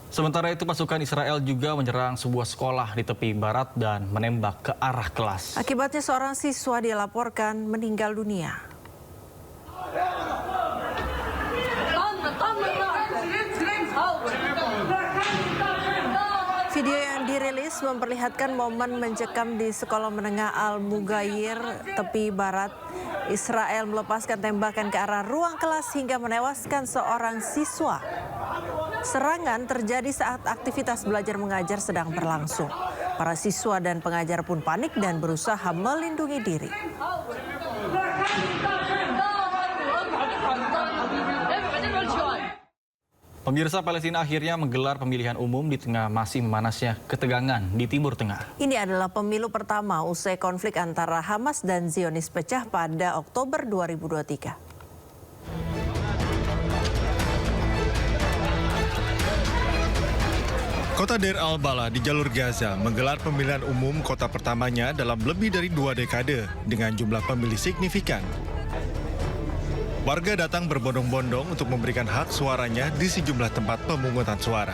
Sementara itu pasukan Israel juga menyerang sebuah sekolah di tepi barat dan menembak ke arah kelas. Akibatnya seorang siswa dilaporkan meninggal dunia. Video yang dirilis memperlihatkan momen mencekam di sekolah menengah Al-Mughayyir, tepi barat. Israel melepaskan tembakan ke arah ruang kelas hingga menewaskan seorang siswa. Serangan terjadi saat aktivitas belajar mengajar sedang berlangsung. Para siswa dan pengajar pun panik dan berusaha melindungi diri. Pemirsa, Palestina akhirnya menggelar pemilihan umum di tengah masih memanasnya ketegangan di Timur Tengah. Ini adalah pemilu pertama usai konflik antara Hamas dan Zionis pecah pada Oktober 2023. Kota Deir al-Balah di jalur Gaza menggelar pemilihan umum kota pertamanya dalam lebih dari 2 dekade dengan jumlah pemilih signifikan. Warga datang berbondong-bondong untuk memberikan hak suaranya di sejumlah tempat pemungutan suara.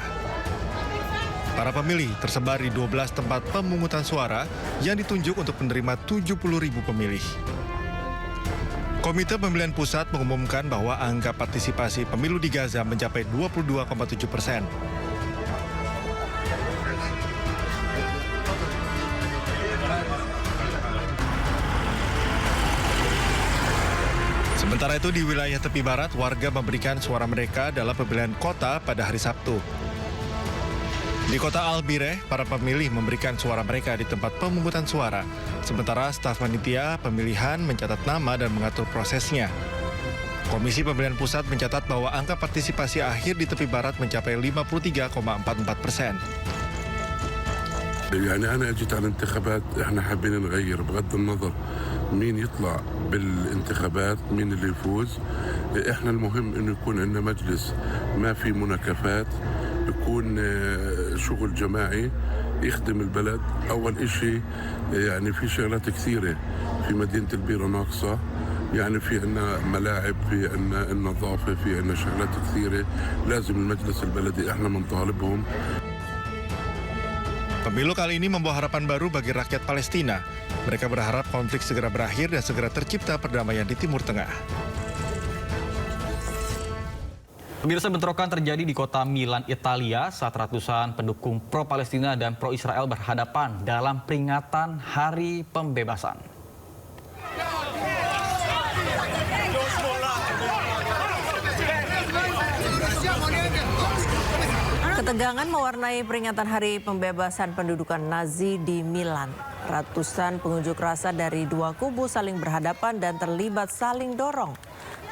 Para pemilih tersebar di 12 tempat pemungutan suara yang ditunjuk untuk menerima 70.000 pemilih. Komite Pemilihan Pusat mengumumkan bahwa angka partisipasi pemilu di Gaza mencapai 22,7%. Sementara itu di wilayah tepi barat, warga memberikan suara mereka dalam pemilihan kota pada hari Sabtu. Di kota Al-Bireh, para pemilih memberikan suara mereka di tempat pemungutan suara. Sementara staf panitia pemilihan mencatat nama dan mengatur prosesnya. Komisi Pemilihan Pusat mencatat bahwa angka partisipasi akhir di tepi barat mencapai 53,44%. يعني أنا أجيت على الانتخابات إحنا حابين نغير بغض النظر مين يطلع بالانتخابات مين اللي يفوز إحنا المهم إنه يكون عندنا مجلس ما في مناكفات يكون شغل جماعي يخدم البلد أول إشي يعني في شغلات كثيرة في مدينة البيرة ناقصة يعني في عنا ملاعب في عنا النظافة في عنا شغلات كثيرة لازم المجلس البلدي إحنا بنطالبهم. Pemilu kali ini membawa harapan baru bagi rakyat Palestina. Mereka berharap konflik segera berakhir dan segera tercipta perdamaian di Timur Tengah. Pemirsa, bentrokan terjadi di kota Milan, Italia saat ratusan pendukung pro-Palestina dan pro-Israel berhadapan dalam peringatan Hari Pembebasan. Ketegangan mewarnai peringatan Hari Pembebasan pendudukan Nazi di Milan. Ratusan pengunjuk rasa dari dua kubu saling berhadapan dan terlibat saling dorong.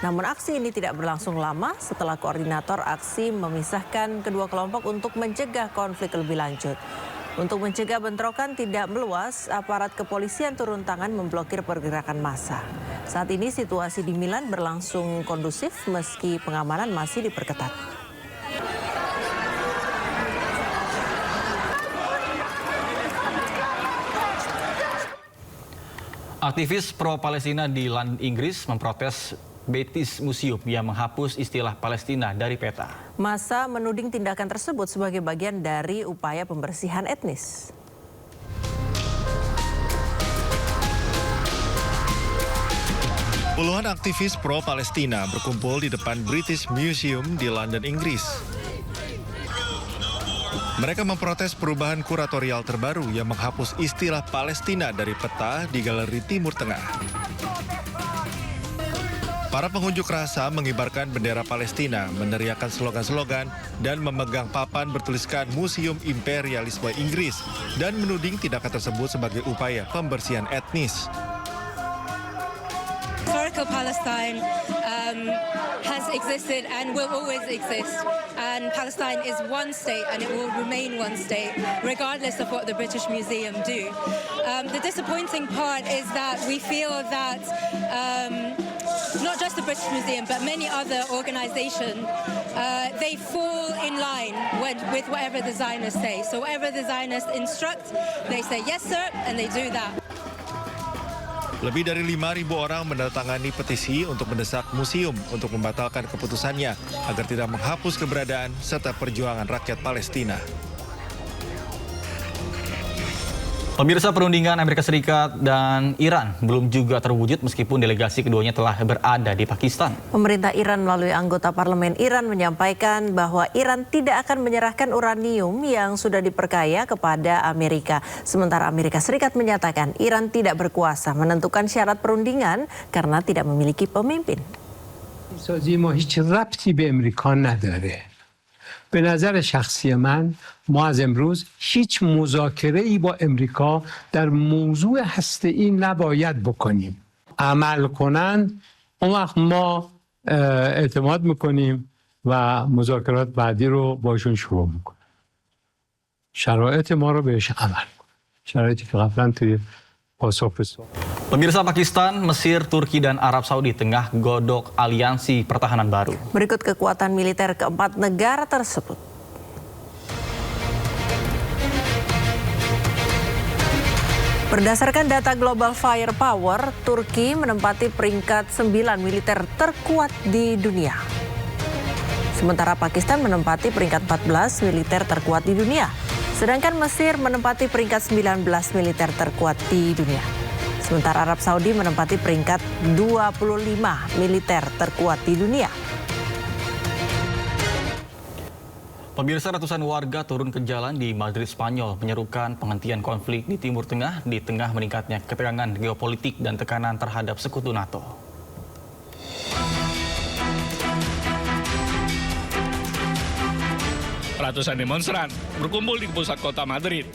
Namun aksi ini tidak berlangsung lama setelah koordinator aksi memisahkan kedua kelompok untuk mencegah konflik lebih lanjut. Untuk mencegah bentrokan tidak meluas, aparat kepolisian turun tangan memblokir pergerakan massa. Saat ini situasi di Milan berlangsung kondusif meski pengamanan masih diperketat. Aktivis pro-Palestina di London, Inggris memprotes British Museum yang menghapus istilah Palestina dari peta. Massa menuding tindakan tersebut sebagai bagian dari upaya pembersihan etnis. Puluhan aktivis pro-Palestina berkumpul di depan British Museum di London, Inggris. Mereka memprotes perubahan kuratorial terbaru yang menghapus istilah Palestina dari peta di Galeri Timur Tengah. Para pengunjuk rasa mengibarkan bendera Palestina, meneriakkan slogan-slogan, dan memegang papan bertuliskan Museum Imperialisme Inggris dan menuding tindakan tersebut sebagai upaya pembersihan etnis. Historical Palestine has existed and will always exist, and Palestine is one state and it will remain one state regardless of what the British Museum do. The disappointing part is that we feel that not just the British Museum but many other organizations they fall in line with whatever the Zionists say. So whatever the Zionists instruct, they say yes sir and they do that. Lebih dari 5.000 orang menandatangani petisi untuk mendesak museum untuk membatalkan keputusannya agar tidak menghapus keberadaan serta perjuangan rakyat Palestina. Pemirsa, perundingan Amerika Serikat dan Iran belum juga terwujud meskipun delegasi keduanya telah berada di Pakistan. Pemerintah Iran melalui anggota parlemen Iran menyampaikan bahwa Iran tidak akan menyerahkan uranium yang sudah diperkaya kepada Amerika. Sementara Amerika Serikat menyatakan Iran tidak berkuasa menentukan syarat perundingan karena tidak memiliki pemimpin. سازی ما هیچ ربطی به امریکا نداره. به نظر شخصی من ما از امروز هیچ مذاکره‌ای با امریکا در موضوع هسته‌ای نباید بکنیم. عمل کنند اون وقت ما اعتماد میکنیم و مذاکرات بعدی رو باشون شروع میکنیم. شرایط ما رو بهش عمل کنیم. شرایطی که قبلا توی پاسخ به سوال Pemirsa, Pakistan, Mesir, Turki, dan Arab Saudi tengah godok aliansi pertahanan baru. Berikut kekuatan militer keempat negara tersebut. Berdasarkan data Global Firepower, Turki menempati peringkat 9 militer terkuat di dunia. Sementara Pakistan menempati peringkat 14 militer terkuat di dunia. Sedangkan Mesir menempati peringkat 19 militer terkuat di dunia. Sementara Arab Saudi menempati peringkat 25 militer terkuat di dunia. Pemirsa, ratusan warga turun ke jalan di Madrid, Spanyol menyerukan penghentian konflik di Timur Tengah di tengah meningkatnya ketegangan geopolitik dan tekanan terhadap sekutu NATO. Ratusan demonstran berkumpul di pusat kota Madrid.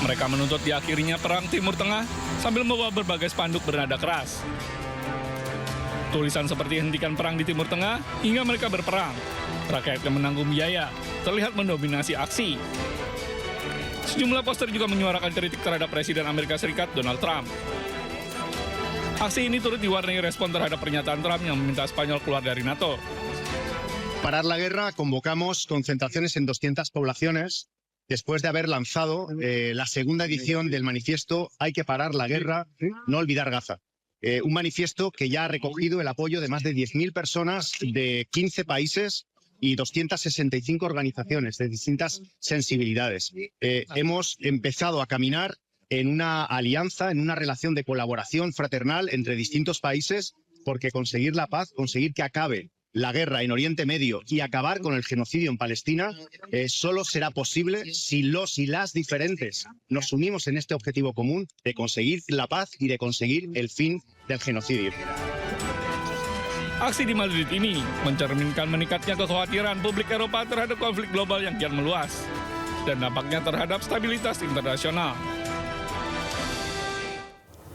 Mereka menuntut diakhirinya perang Timur Tengah sambil membawa berbagai spanduk bernada keras. Tulisan seperti hentikan perang di Timur Tengah hingga mereka berperang. Rakyat yang menanggung biaya terlihat mendominasi aksi. Sejumlah poster juga menyuarakan kritik terhadap Presiden Amerika Serikat Donald Trump. Aksi ini turut diwarnai respon terhadap pernyataan Trump yang meminta Spanyol keluar dari NATO. Parar la guerra, convocamos concentraciones en 200 poblaciones después de haber lanzado la segunda edición del manifiesto Hay que parar la guerra, no olvidar Gaza. Un manifiesto que ya ha recogido el apoyo de más de 10.000 personas de 15 países y 265 organizaciones de distintas sensibilidades. Hemos empezado a caminar en una alianza, en una relación de colaboración fraternal entre distintos países, porque conseguir la paz, conseguir que acabe la guerra en Oriente Medio y acabar con el genocidio en Palestina solo será posible si los y las diferentes nos unimos en este objetivo común de conseguir la paz y de conseguir el fin del genocidio. Aksi di Madrid ini mencerminkan meningkatnya kekhawatiran publik Eropa terhadap konflik global yang kian meluas dan dampaknya terhadap stabilitas internasional.